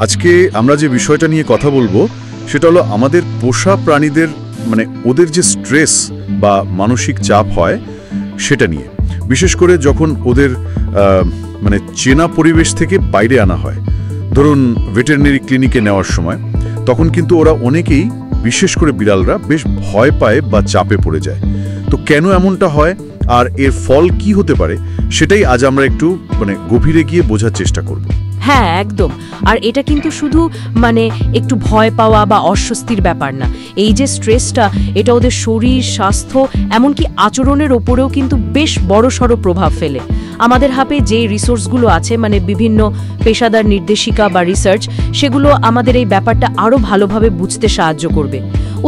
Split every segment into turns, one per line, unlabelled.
আজকে আমরা যে বিষয়টা নিয়ে কথা বলবো সেটা হলো আমাদের পোষা প্রাণীদের ওদের যে স্ট্রেস বা মানসিক চাপ হয় সেটা নিয়ে, বিশেষ করে যখন ওদের চেনা পরিবেশ থেকে বাইরে আনা হয়। ধরুন ভেটেরিনারি ক্লিনিকে নেওয়ার সময় তখন কিন্তু ওরা অনেকেই, বিশেষ করে বিড়ালরা, বেশ ভয় পায় বা চাপে পড়ে যায়। তো কেন এমনটা হয় আর এর ফল কি হতে পারে সেটাই আজ আমরা একটু গভীরে গিয়ে বোঝার চেষ্টা করব।
হ্যাঁ, একদম। আর এটা কিন্তু শুধু একটু ভয় পাওয়া বা অস্বস্তির ব্যাপার না। এই যে স্ট্রেসটা, এটা ওদের শরীর, স্বাস্থ্য, এমনকি আচরণের ওপরেও কিন্তু বেশ বড়সড় প্রভাব ফেলে। আমাদের হাতে যে রিসোর্সগুলো আছে, বিভিন্ন পেশাদার নির্দেশিকা বা রিসার্চ, সেগুলো আমাদের এই ব্যাপারটা আরও ভালোভাবে বুঝতে সাহায্য করবে।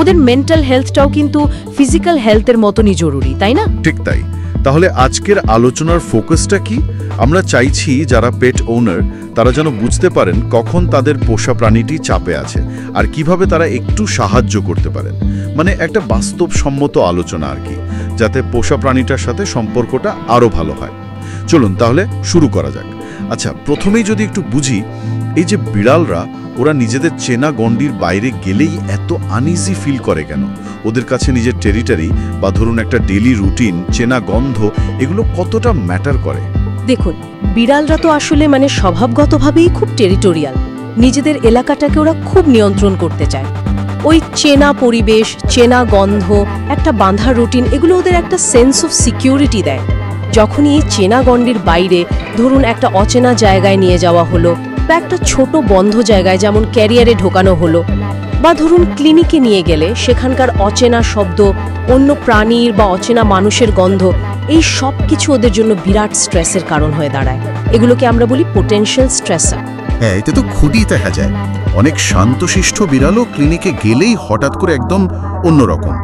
ওদের মেন্টাল হেলথটাও কিন্তু ফিজিক্যাল হেলথের মতনই জরুরি, তাই না?
ঠিক তাই। তাহলে আজকের আলোচনার ফোকাসটা কি? আমরা চাইছি যারা পেট ওনার তারা যেন বুঝতে পারেন কখন তাদের পোষা প্রাণীটি চাপে আছে আর কিভাবে তারা একটু সাহায্য করতে পারেন। একটা বাস্তবসম্মত আলোচনা আর কি, যাতে পোষা প্রাণীটার সাথে সম্পর্কটা আরও ভালো হয়। চলুন তাহলে শুরু করা যাক। আচ্ছা, প্রথমেই যদি একটু বুঝি, এই যে বিড়ালরা, ওরা নিজেদের চেনা গণ্ডির বাইরে গেলেই এত আনইজি ফিল করে কেন? ওদের কাছে নিজের টেরিটরি বা ধরুন একটা ডেইলি রুটিন, চেনা গন্ধ, এগুলো কতটা ম্যাটার করে?
দেখুন, বিড়ালরা তো আসলে স্বভাবগতভাবেই খুব টেরিটোরিয়াল। নিজেদের এলাকাটাকে ওরা খুব নিয়ন্ত্রণ করতে চায়। ওই চেনা পরিবেশ, চেনা গন্ধ, একটা বাঁধা রুটিন, এগুলো ওদের একটা সেন্স অফ সিকিউরিটি দেয়। যখনই এই চেনা গণ্ডির বাইরে, ধরুন একটা অচেনা জায়গায় নিয়ে যাওয়া হলো, বা একটা ছোট বন্ধ জায়গায় যেমন ক্যারিয়ারে ঢোকানো হলো, বা ধরুন ক্লিনিকে নিয়ে গেলে সেখানকার অচেনা শব্দ, অন্য প্রাণীর বা অচেনা মানুষের গন্ধ, এই সব কিছু ওদের জন্য বিরাট স্ট্রেসের কারণ হয়ে দাঁড়ায়। এগুলোকে আমরা বলি পোটেনশিয়াল স্ট্রেসার।
হ্যাঁ, এটা তো খুবই দেখা যায়। অনেক শান্তশিষ্ট বিড়ালও ক্লিনিকে গেলেই হঠাৎ করে একদম অন্যরকম,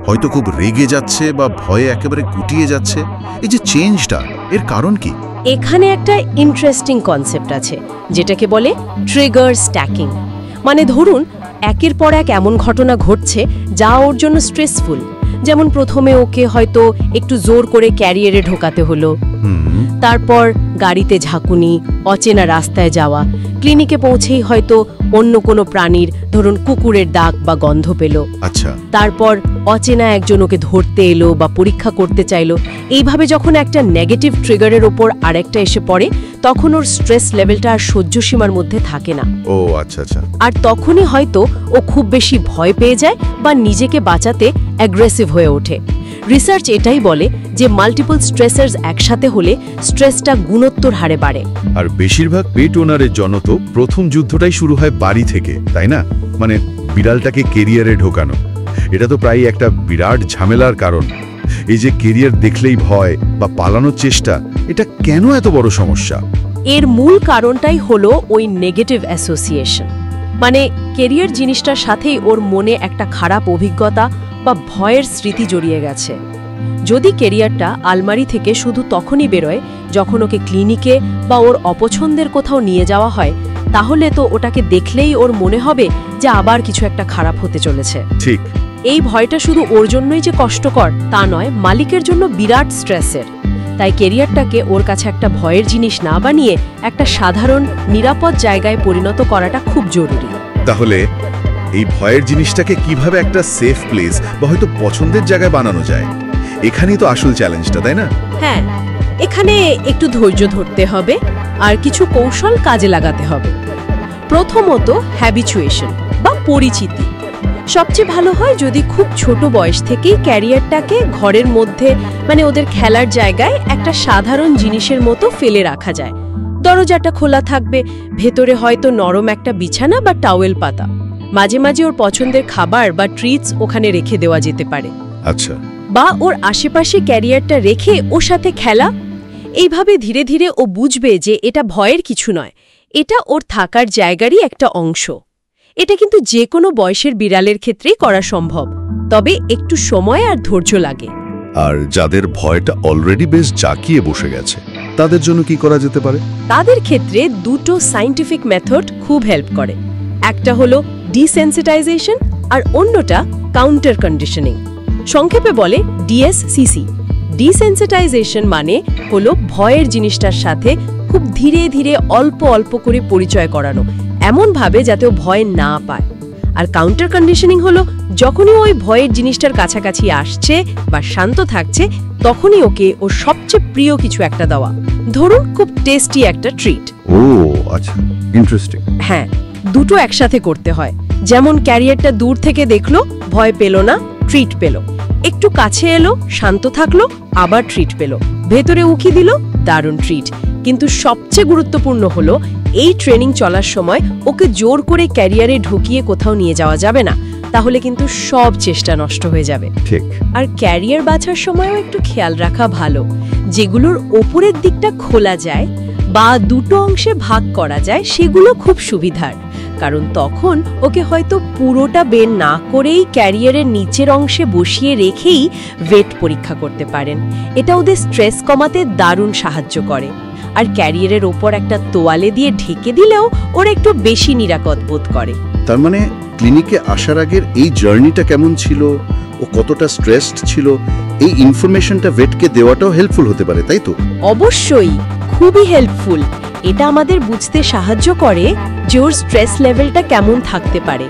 হয়তো খুব রেগে যাচ্ছে বা ভয়ে একেবারে গুটিয়ে যাচ্ছে। এই যে চেঞ্জটা, এর কারণ কি?
এখানে একটা ইন্টারেস্টিং কনসেপ্ট আছে, যেটাকে বলে ট্রিগার স্ট্যাকিং। ধরুন একের পর এক এমন ঘটনা ঘটছে যা ওর জন্য স্ট্রেসফুল। যেমন প্রথমে ওকে হয়তো একটু জোর করে ক্যারিয়ারে ঢোকাতে হলো, তারপর গাড়িতে ঝাঁকুনি, অচেনা রাস্তায় যাওয়া, ক্লিনিকে পৌঁছেই হয়তো অন্য কোনো প্রাণীর, ধরুন কুকুরের দাগ বা গন্ধ পেল।
আচ্ছা,
তারপর অচেনা একজন ওকে ধরতে এলো বা পরীক্ষা করতে চাইলো। এইভাবে যখন একটা নেগেটিভ ট্রিগারের ওপর আরেকটা এসে পড়ে, তখন ওর স্ট্রেস লেভেলটা আর সহ্য সীমার মধ্যে থাকে না।
ও আচ্ছা আচ্ছা।
আর তখনই হয়তো ও খুব বেশি ভয় পেয়ে যায় বা নিজেকে বাঁচাতে অ্যাগ্রেসিভ হয়ে ওঠে। রিসার্চ এটাই বলে যে মাল্টিপল স্ট্রেসার্স একসাথে হলে স্ট্রেসটা গুণোত্তর হারে বাড়ে।
আর বেশিরভাগ পেট ওনারের জন্য তো প্রথম যুদ্ধটাই শুরু হয় বাড়ি থেকে, তাই না? বিড়ালটাকে কেরিয়ারে ঢোকানো, এটা তো প্রায় একটা বিরাট ঝামেলার কারণ। এই যে কেরিয়ার দেখলেই ভয় বা পালানোর চেষ্টা, এটা কেন এত বড় সমস্যা?
এর মূল কারণটাই হলো ওই নেগেটিভ অ্যাসোসিয়েশন। কেরিয়ার জিনিসটার সাথেই ওর মনে একটা খারাপ অভিজ্ঞতা বা ভয়ের স্মৃতি জড়িয়ে গেছে। যদি কেরিয়ারটা আলমারি থেকে শুধু তখনই বেরোয় যখন ওকে ক্লিনিকে বা ওর অপছন্দের কোথাও নিয়ে যাওয়া হয়, তাহলে তো ওটাকে দেখলেই ওর মনে হবে যে আবার কিছু একটা খারাপ হতে চলেছে।
ঠিক।
এই ভয়টা শুধু ওর জন্যই যে কষ্টকর তা নয়, মালিকের জন্য বিরাট স্ট্রেসের। তাই কেরিয়ারটাকে ওর কাছে একটা ভয়ের জিনিস না বানিয়ে একটা সাধারণ নিরাপদ জায়গায় পরিণত করাটা খুব জরুরি।
তাহলে এই ভয়ের জিনিসটাকে কিভাবে একটা সেফ প্লেস বা হয়তো পছন্দের জায়গায় বানানো যায়, এখানেই তো আসল চ্যালেঞ্জটা, তাই না?
হ্যাঁ, এখানে একটু ধৈর্য ধরতে হবে আর কিছু কৌশল কাজে লাগাতে হবে। প্রথমত হ্যাবিচুয়েশন বা পরিচিতি। সবচেয়ে ভালো হয় যদি খুব ছোট বয়স থেকেই ক্যারিয়ারটাকে ঘরের মধ্যে, ওদের খেলার জায়গায় একটা সাধারণ জিনিসের মতো ফেলে রাখা যায়। দরজাটা খোলা থাকবে, ভেতরে হয়তো নরম একটা বিছানা বা টাওয়েল পাতা। মাঝে মাঝে ওর পছন্দের খাবার বা ট্রিটস ওখানে রেখে দেওয়া যেতে পারে।
আচ্ছা।
বা ওর আশেপাশে ক্যারিয়ারটা রেখে ওর সাথে খেলা। এইভাবে ধীরে ধীরে ও বুঝবে যে এটা ভয়ের কিছু নয়, এটা ওর থাকার জায়গারই একটা অংশ। এটা কিন্তু যে কোনো বয়সের বিড়ালের ক্ষেত্রেই করা সম্ভব, তবে একটু সময় আর ধৈর্য লাগে।
আর যাদের ভয়টা অলরেডি বেশ জাকিয়ে বসে গেছে, তাদের জন্য কি করা যেতে পারে?
তাদের ক্ষেত্রে দুটো সায়েন্টিফিক মেথড খুব হেল্প করে। একটা হলো ডিসেন্সিটাইজেশন আর অন্যটা কাউন্টার কন্ডিশনিং। সংক্ষেপে বলে ডিএসসিসি। ডিসেন্সিটাইজেশন হলো ভয়ের জিনিসটার সাথে খুব ধীরে ধীরে অল্প অল্প করে পরিচয় করানো, এমনভাবে যাতে ও ভয় না পায়। আর কাউন্টার কন্ডিশনিং হলো যখনই ওই ভয়ের জিনিসটার কাছাকাছি আসছে বা শান্ত থাকছে, তখনই ওকে ওর সবচেয়ে প্রিয় কিছু একটা দেওয়া, ধরুন খুব টেস্টি একটা ট্রিট।
ও আচ্ছা, ইন্টারেস্টিং।
হ্যাঁ, দুটো একসাথে করতে হয়। যেমন ক্যারিয়ারটা দূর থেকে দেখলো, ভয় পেল না, ট্রিট পেল। একটু কাছে এলো, শান্ত থাকলো, আবার ট্রিট পেল। ভেতরে উকি দিল, দারুণ ট্রিট। কিন্তু সবচেয়ে গুরুত্বপূর্ণ হলো এই ট্রেনিং চলার সময় ওকে জোর করে ক্যারিয়ারে ঢুকিয়ে কোথাও নিয়ে যাওয়া যাবে না, তাহলে কিন্তু সব চেষ্টা নষ্ট হয়ে যাবে।
ঠিক।
আর ক্যারিয়ার বাছার সময়ও একটু খেয়াল রাখা ভালো, যেগুলোর ওপরের দিকটা খোলা যায় বা দুটো অংশে ভাগ করা যায় সেগুলো খুব সুবিধার, কারণ তখন ওকে হয়তো পুরোটা বের না করেই ক্যারিয়ারের নিচের অংশে বসিয়ে রেখেই ওয়েট পরীক্ষা করতে পারেন। এটা ওদের স্ট্রেস কমাতে দারুণ সাহায্য করে। আর ক্যারিয়ারের ওপর একটা তোয়ালে দিয়ে ঢেকে দিলেও ওরা একটু বেশি নিরাপদ বোধ করে।
তার মানে ক্লিনিকে আসার আগের এই জার্নিটা কেমন ছিল, ও কতটা স্ট্রেসড ছিল, এই ইনফরমেশনটা ভেটকে দেওয়াটাও হেল্পফুল হতে পারে, তাই তো?
অবশ্যই, খুবই হেল্পফুল। এটা আমাদের বুঝতে সাহায্য করে যে ওর স্ট্রেস লেভেলটা কেমন থাকতে পারে।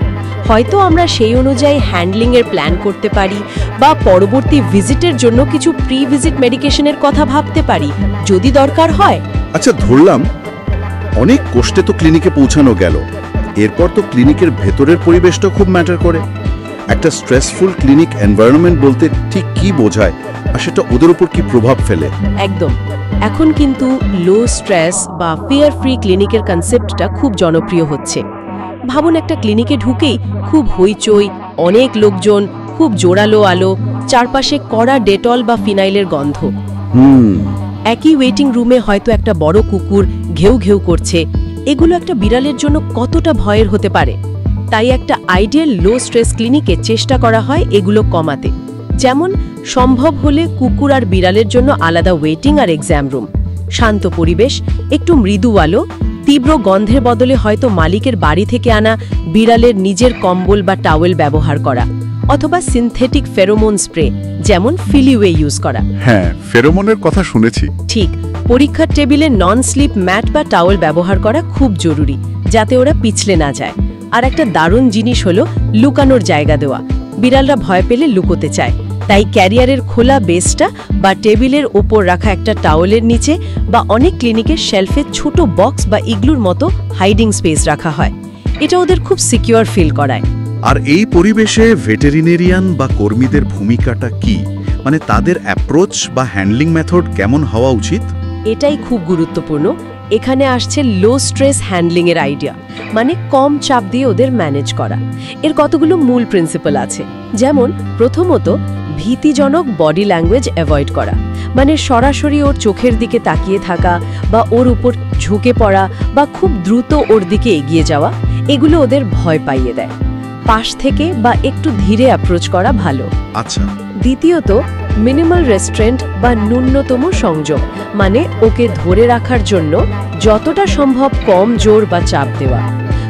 হয়তো আমরা সেই অনুযায়ী হ্যান্ডলিং এর প্ল্যান করতে পারি বা পরবর্তী ভিজিটের জন্য কিছু প্রি ভিজিট মেডিকেশনের কথা ভাবতে পারি যদি দরকার হয়।
আচ্ছা, ধরলাম অনেক কষ্টে তো ক্লিনিকে পৌঁছানো গেল, এরপর তো ক্লিনিকের ভেতরের পরিবেশটা খুব ম্যাটার করে। একটা স্ট্রেসফুল ক্লিনিক এনভায়রনমেন্ট বলতে ঠিক কি বোঝায়, আর সেটা ওদের উপর কি প্রভাব ফেলে?
একদম। এখন কিন্তু লো স্ট্রেস বা ফিয়ার ফ্রি ক্লিনিকের কনসেপ্টটা খুব জনপ্রিয় হচ্ছে। ভাবুন, একটা ক্লিনিকে ঢুকেই খুব হইচই, অনেক লোকজন, খুব জোরালো আলো, চারপাশে কড়া ডেটল বা ফিনাইলের গন্ধ। একই ওয়েটিং রুমে হয়তো একটা বড় কুকুর ঘেউ ঘেউ করছে। এগুলো একটা বিড়ালের জন্য কতটা ভয়ের হতে পারে। তাই একটা আইডিয়াল লো স্ট্রেস ক্লিনিকে চেষ্টা করা হয় এগুলো কমাতে। যেমন সম্ভব হলে কুকুর আর বিড়ালের জন্য আলাদা ওয়েটিং আর এক্সাম রুম, শান্ত পরিবেশ, একটু মৃদু আলো, তীব্র গন্ধের বদলে হয়তো মালিকের বাড়ি থেকে আনা বিড়ালের নিজের কম্বল বা টাওয়েল ব্যবহার করা, অথবা সিনথেটিক ফেরোমোন স্প্রে যেমন ফিলিওয়ে ইউজ করা।
হ্যাঁ, ফেরোমনের কথা শুনেছি।
ঠিক। পরীক্ষার টেবিলে নন স্লিপ ম্যাট বা টাওয়েল ব্যবহার করা খুব জরুরি, যাতে ওরা পিছলে না যায়। আর একটা দারুণ জিনিস হলো লুকানোর জায়গা দেওয়া। বিড়ালরা ভয় পেলে লুকোতে চায়, তাই ক্যারিয়ারের খোলা বেসটা বা টেবিলের ওপর রাখা একটা টাওয়েলের নিচে বা অনেক ক্লিনিকের শেলফে ছোট বক্স বা ইগলুর মতো হাইডিং স্পেস রাখা হয়। এটা ওদের খুব সিকিউর ফিল করায়।
আর এই পরিবেশে ভেটেরিনেরিয়ান বা কর্মীদের ভূমিকাটা কি? মানে তাদের অ্যাপ্রোচ বা হ্যান্ডলিং মেথড কেমন হওয়া উচিত?
এটাই খুব গুরুত্বপূর্ণ। এখানে আসছে লো স্ট্রেস হ্যান্ডলিং এর আইডিয়া, মানে কম চাপ দিয়ে ওদের ম্যানেজ করা। এর কতগুলো মূল প্রিন্সিপাল আছে। যেমন প্রথমত, ভীতিজনক বডি ল্যাঙ্গুয়েজ অ্যাভয়েড করা, মানে সরাসরি ওর চোখের দিকে তাকিয়ে থাকা বা ওর উপর ঝুঁকে পড়া বা খুব দ্রুত ওর দিকে এগিয়ে যাওয়া, এগুলো ওদের ভয় পাইয়ে দেয়। পাশ থেকে বা একটু ধীরে অ্যাপ্রোচ করা ভালো।
আচ্ছা।
দ্বিতীয়ত, মিনিমাল রেস্ট্রেন্ট বা ন্যূনতম সংযম, মানে ওকে ধরে রাখার জন্য যতটা সম্ভব কম জোর বা চাপ দেওয়া।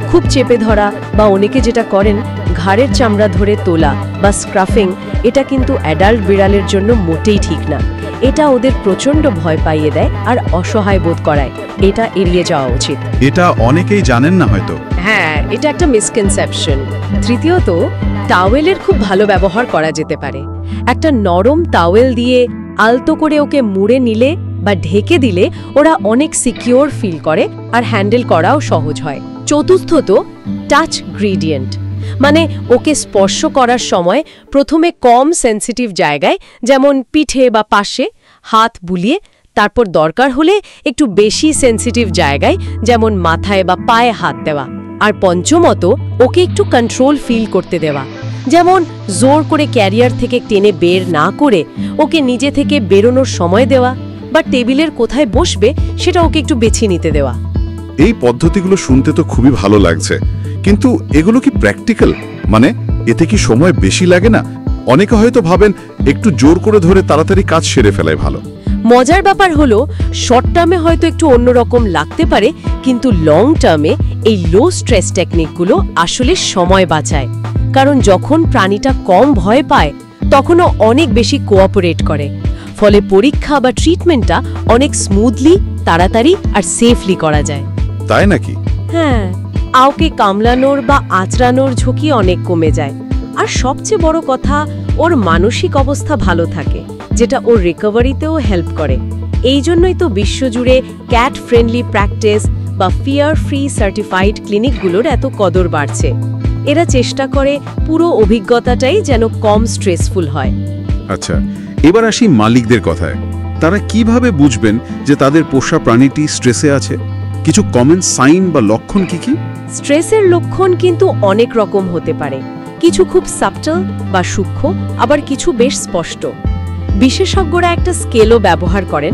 খুব চেপে ধরা বা অনেকে যেটা করেন ঘাড়ের চামড়া ধরে তোলা বা স্ক্রাফিং, এটা কিন্তু অ্যাডাল্ট বিড়ালের জন্য মোটেই ঠিক না। এটা ওদের প্রচণ্ড ভয় পাইয়ে দেয় আর অসহায় বোধ করায়। এটা এড়িয়ে যাওয়া উচিত।
এটা অনেকেই জানেন না হয়তো।
হ্যাঁ, এটা একটা মিসকনসেপশন। তৃতীয়ত, টাওয়েলের খুব ভালো ব্যবহার করা যেতে পারে। একটা নরম টাওয়েল দিয়ে আলতো করে ওকে মুড়ে নিলে বা ঢেকে দিলে ওরা অনেক সিকিউর ফিল করে আর হ্যান্ডেল করাও সহজ হয়। চতুর্থত, টাচ গ্রেডিয়েন্ট, মানে ওকে স্পর্শ করার সময় প্রথমে কম সেন্সিটিভ জায়গায়, যেমন পিঠে বা পাশে হাত বুলিয়ে, তারপর দরকার হলে একটু বেশি সেন্সিটিভ জায়গায়, যেমন মাথায় বা পায়ে হাত দেওয়া। আর পঞ্চমত, ওকে একটু কন্ট্রোল ফিল করতে দেওয়া, যেমন জোর করে ক্যারিয়ার থেকে টেনে বের না করে ওকে নিজে থেকে বেরোনোর সময় দেওয়া বা টেবিলের কোথায় বসবে সেটা ওকে একটু বেছে নিতে দেওয়া।
এই পদ্ধতিগুলো শুনতে তো খুবই ভালো লাগছে, কিন্তু এগুলো কি প্র্যাকটিক্যাল? মানে এতে কি সময় বেশি লাগে না? অনেকে হয়তো ভাবেন একটু জোর করে ধরে তাড়াতাড়ি কাজ সেরে ফেলাই ভালো।
মজার ব্যাপার হলো, শর্ট টার্মে হয়তো একটু অন্যরকম লাগতে পারে, কিন্তু লং টার্মে এই লো স্ট্রেস টেকনিকগুলো আসলে সময় বাঁচায়। কারণ যখন প্রাণীটা কম ভয় পায় তখনও অনেক বেশি কোঅপারেট করে, ফলে পরীক্ষা বা ট্রিটমেন্টটা অনেক স্মুথলি, তাড়াতাড়ি আর সেফলি করা যায়।
তাই নাকি?
হ্যাঁ, ওকে কামড়ানোর বা আঁচড়ানোর ঝুঁকি অনেক কমে যায়। আর সবচেয়ে বড় কথা, ওর মানসিক অবস্থা ভালো থাকে, যেটা ওর রিকভারিতেও হেল্প করে। এই জন্যই তো বিশ্বজুড়ে ক্যাট ফ্রেন্ডলি প্র্যাকটিস বা ফিয়ার ফ্রি সার্টিফাইড ক্লিনিকগুলোর এত কদর বাড়ছে। এরা চেষ্টা করে পুরো অভিজ্ঞতাটাই যেন কম স্ট্রেসফুল হয়।
আচ্ছা, এবার আসি মালিকদের কথায়। তারা কিভাবে বুঝবেন যে তাদের পোষা প্রাণীটি স্ট্রেসে আছে? কিছু কমন সাইন বা লক্ষণ কি?
স্ট্রেসের লক্ষণ কিন্তু অনেক রকম হতে পারে। কিছু খুব সাবটল বা সূক্ষ্ম, আবার কিছু বেশ স্পষ্ট। বিশেষজ্ঞরা একটা স্কেলও ব্যবহার করেন,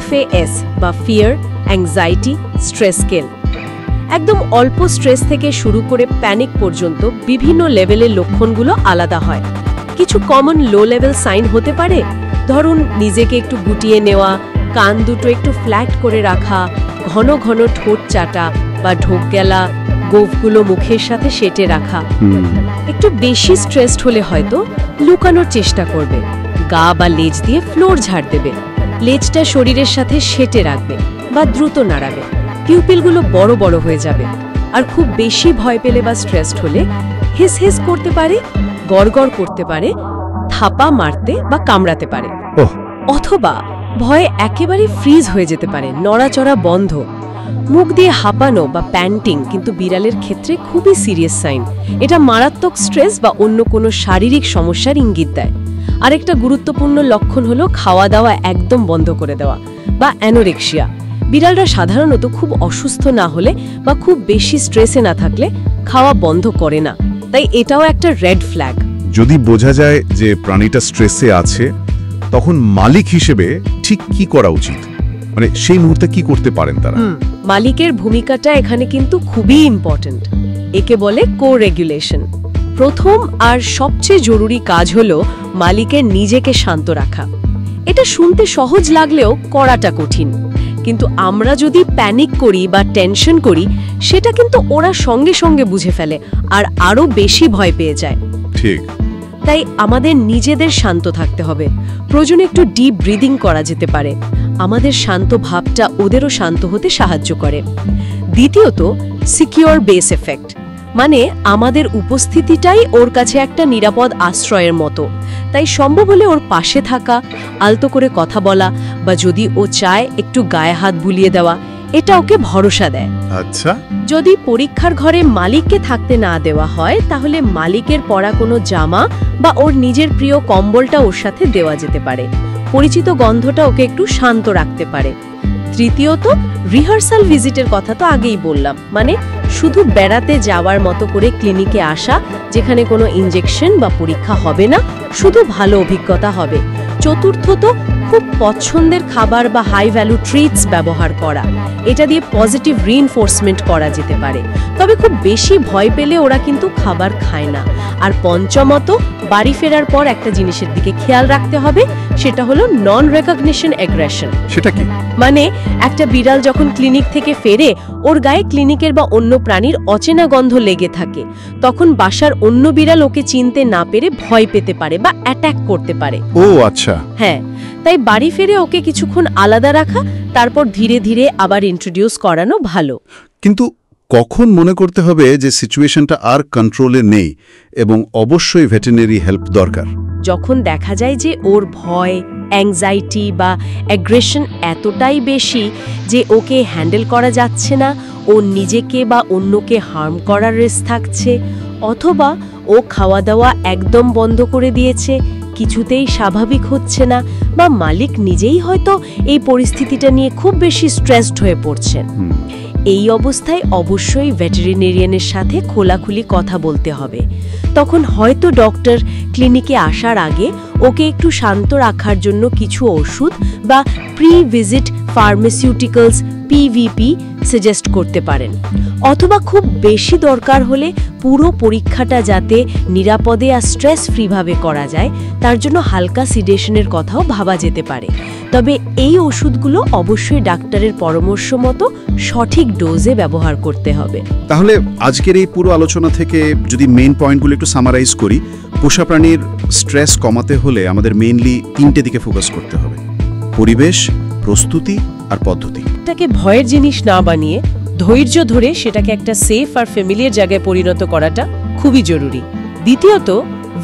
FAS বা ফিয়ার অ্যাংজাইটি স্ট্রেস স্কেল। একদম অল্প স্ট্রেস থেকে শুরু করে প্যানিক পর্যন্ত বিভিন্ন লেভেলের লক্ষণগুলো আলাদা হয়। কিছু কমন লো লেভেল সাইন হতে পারে, ধরুন নিজেকে একটু গুটিয়ে নেওয়া, কান দুটো একটু ফ্ল্যাট করে রাখা, ঘন ঘন ঠোঁট চাটা বা ঢোক গেলা, গোঁফগুলো মুখের সাথে সেটে রাখা। একটু বেশি স্ট্রেসড হলে হয়তো লুকানোর চেষ্টা করবে, গা বা লেজ দিয়ে ফ্লোর ঝাড় দেবে, লেজটা শরীরের সাথে সেটে রাখবে বা দ্রুত নাড়াবে, পিউপিলগুলো বড় বড় হয়ে যাবে। আর খুব বেশি ভয় পেলে বা স্ট্রেসড হলে হিস হিস করতে পারে, গড়গড় করতে পারে, থাপা মারতে বা কামড়াতে পারে। অথবা ভয়ে একেবারে ফ্রিজ হয়ে যেতে পারে, নড়াচড়া বন্ধ, মুখ দিয়ে হাঁপানো বা প্যান্টিং কিন্তু বিড়ালের ক্ষেত্রে খুবই সিরিয়াস সাইন। এটা মারাত্মক স্ট্রেস বা অন্য কোনো শারীরিক সমস্যার ইঙ্গিত দেয়। আরেকটা গুরুত্বপূর্ণ লক্ষণ হলো খাওয়া দাওয়া একদম বন্ধ করে দেওয়া বা অ্যানোরেক্সিয়া। বিড়ালরা সাধারণত খুব অসুস্থ না হলে বা খুব বেশি স্ট্রেসে না থাকলে খাওয়া বন্ধ করে না, তাই এটাও একটা রেড ফ্ল্যাগ।
যদি বোঝা যায় যে প্রাণীটা স্ট্রেসে আছে, তখন মালিক হিসেবে ঠিক কি করা উচিত? মানে সেই মুহূর্তে কি করতে পারেন তারা?
মালিকের ভূমিকাটা এখানে কিন্তু খুবই ইম্পর্ট্যান্ট। একে বলে কো-রেগুলেশন। প্রথম আর সবচেয়ে জরুরি কাজ হলো মালিকের নিজেকে শান্ত রাখা। এটা শুনতে সহজ লাগলেও করাটা কঠিন। কিন্তু আমরা যদি প্যানিক করি বা টেনশন করি, সেটা কিন্তু ওরা সঙ্গে সঙ্গে বুঝে ফেলে আর আরো বেশি ভয় পেয়ে যায়।
ঠিক।
তাই আমাদের নিজেদের শান্ত থাকতে হবে। প্রয়োজনে একটু ডিপ ব্রিদিং করা যেতে পারে। আমাদের শান্ত ভাবটা ওদেরও শান্ত হতে সাহায্য করে। দ্বিতীয়ত, সিকিউর বেস এফেক্ট, মানে আমাদের উপস্থিতিটাই ওর কাছে একটা নিরাপদ আশ্রয়ের মতো। তাই সম্ভব হলে ওর পাশে থাকা, আলতো করে কথা বলা বা যদি ও চায় একটু গায়ে হাত বুলিয়ে দেওয়া, এটা ওকে ভরসা দেয়।
আচ্ছা,
যদি পরীক্ষার ঘরে মালিককে থাকতে না দেওয়া হয়, তাহলে মালিকের পরা কোনো জামা বা ওর নিজের প্রিয় কম্বলটা ওর সাথে দেওয়া যেতে পারে। পরিচিত গন্ধটা ওকে একটু শান্ত রাখতে পারে। তৃতীয়ত, রিহার্সাল ভিজিটের কথা তো আগেই বললাম, মানে শুধু বেড়াতে যাওয়ার মতো করে ক্লিনিকে আসা, যেখানে কোনো ইনজেকশন বা পরীক্ষা হবে না, শুধু ভালো অভিজ্ঞতা হবে। চতুর্থত, খুব পছন্দের খাবার বা হাই ভ্যালু ট্রিটস ব্যবহার করা। এটা দিয়ে পজিটিভ রিইনফোর্সমেন্ট করা যেতে পারে। তবে খুব বেশি ভয় পেলে ওরা কিন্তু খাবার খায় না। আর পঞ্চমত, বাড়ি ফেরার পর একটা জিনিসের দিকে খেয়াল রাখতে হবে, সেটা হলো নন রেকগনিশন অ্যাগ্রেশন।
সেটা কি?
মানে একটা বিড়াল যখন ক্লিনিক থেকে ফেরে, ওর গায়ে ক্লিনিকের বা অন্য প্রাণীর অচেনা গন্ধ লেগে থাকে, তখন বাসার অন্য বিড়াল ওকে চিনতে না পেরে ভয় পেতে পারে বা অ্যাটাক করতে পারে।
ও আচ্ছা।
হ্যাঁ, তাই বাড়ি ফিরে ওকে কিছুক্ষণ আলাদা রাখা, তারপর ধীরে ধীরে আবার ইন্ট্রোডিউস করানো ভালো।
কিন্তু কখন মনে করতে হবে যে সিচুয়েশনটা আর কন্ট্রোলে নেই এবং অবশ্যই ভেটেরিনারি হেল্প দরকার?
যখন দেখা যায় যে ওর ভয়, অ্যাংজাইটি বা অ্যাগ্রেশন এতটাই বেশি যে ওকে হ্যান্ডেল করা যাচ্ছে না, ও নিজেকে বা অন্যকে হার্ম করার রিস্ক থাকছে, অথবা ও খাওয়া দাওয়া একদম বন্ধ করে দিয়েছে, কিছুতেই স্বাভাবিক হচ্ছে না, বা মালিক নিজেই হয়তো এই পরিস্থিতিটা নিয়ে খুব বেশি স্ট্রেসড হয়ে পড়ছেন, এই অবস্থায় অবশ্যই ভেটেরিনেরিয়ানের সাথে খোলাখুলি কথা বলতে হবে। তখন হয়তো ডক্টর ক্লিনিকে আসার আগে ওকে একটু শান্ত রাখার জন্য কিছু ওষুধ বা pre visit pharmaceuticals PVP suggest করতে পারেন। অথবা খুব বেশি দরকার হলে পুরো পরীক্ষাটা যাতে নিরাপদে আর স্ট্রেস ফ্রিভাবে করা যায়, তার জন্য হালকা সিডেশনের কথাও ভাবা যেতে পারে। তবে এই ওষুধগুলো অবশ্যই ডাক্তারের পরামর্শ মতো সঠিক ডোজে ব্যবহার করতে হবে।
তাহলে আজকের এই পুরো আলোচনা থেকে যদি মেইন পয়েন্টগুলো একটু সামারাইজ করি, পোষা প্রাণীর স্ট্রেস কমাতে হলে আমাদের মেইনলি 3টে দিকে ফোকাস করতে হবে: পরিবেশ, প্রস্তুতি আর পদ্ধতি।
এটাকে ভয়ের জিনিস না বানিয়ে ধৈর্য ধরে সেটাকে একটা সেফ আর ফ্যামিলিয়ার জায়গায় পরিণত করাটা খুবই জরুরি। দ্বিতীয়ত,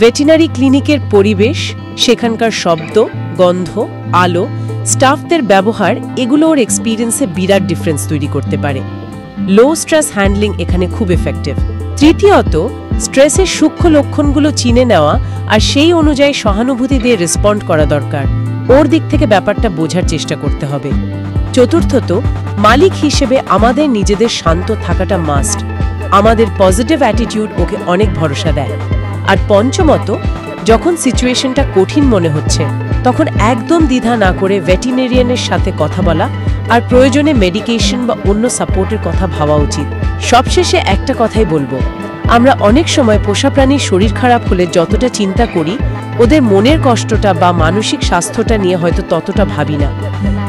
ভেটেরিনারি ক্লিনিকের পরিবেশ, সেখানকার শব্দ, গন্ধ, আলো, স্টাফদের ব্যবহার, এগুলো ওর এক্সপিরিয়েন্সে বিরাট ডিফারেন্স তৈরি করতে পারে। লো স্ট্রেস হ্যান্ডলিং এখানে খুব এফেক্টিভ। তৃতীয়ত, স্ট্রেসের সূক্ষ্ম লক্ষণগুলো চিনে নেওয়া আর সেই অনুযায়ী সহানুভূতি দিয়ে রেসপন্ড করা দরকার। ওর দিক থেকে ব্যাপারটা বোঝার চেষ্টা করতে হবে। চতুর্থত, মালিক হিসেবে আমাদের নিজেদের শান্ত থাকাটা মাস্ট। আমাদের পজিটিভ অ্যাটিটিউড ওকে অনেক ভরসা দেয়। আর পঞ্চমত, যখন সিচুয়েশনটা কঠিন মনে হচ্ছে তখন একদম দ্বিধা না করে ভেটেরিনারিয়ানের সাথে কথা বলা আর প্রয়োজনে মেডিকেশন বা অন্য সাপোর্টের কথা ভাবা উচিত। সবশেষে একটা কথাই বলবো, আমরা অনেক সময় পোষা প্রাণীর শরীর খারাপ হলে যতটা চিন্তা করি, ওদের মনের কষ্টটা বা মানসিক স্বাস্থ্যটা নিয়ে হয়তো ততটা ভাবি না।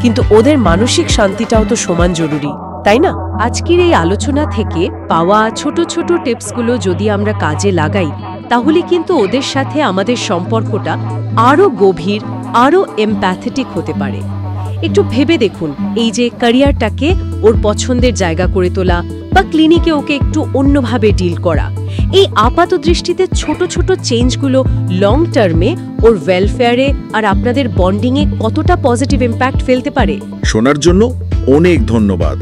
কিন্তু ওদের মানসিক শান্তিটাও তো সমান জরুরি, তাই না? আজকের এই আলোচনা থেকে পাওয়া ছোট ছোট টিপসগুলো যদি আমরা কাজে লাগাই, তাহলে কিন্তু ওদের সাথে আমাদের সম্পর্কটা আরও গভীর, আরও এমপ্যাথেটিক হতে পারে। একটু ভেবে দেখুন, এই যে ক্যারিয়ারটাকে ওর পছন্দের জায়গা করে তোলা বা ক্লিনিকে ওকে একটু অন্যভাবে ডিল করা, এই আপাত দৃষ্টিতে ছোট ছোট চেঞ্জগুলো লং টার্মে ওর ওয়েলফেয়ারে আর আপনাদের বন্ডিংয়ে কতটা পজিটিভ ইম্প্যাক্ট ফেলতে পারে।
শোনার জন্য অনেক ধন্যবাদ।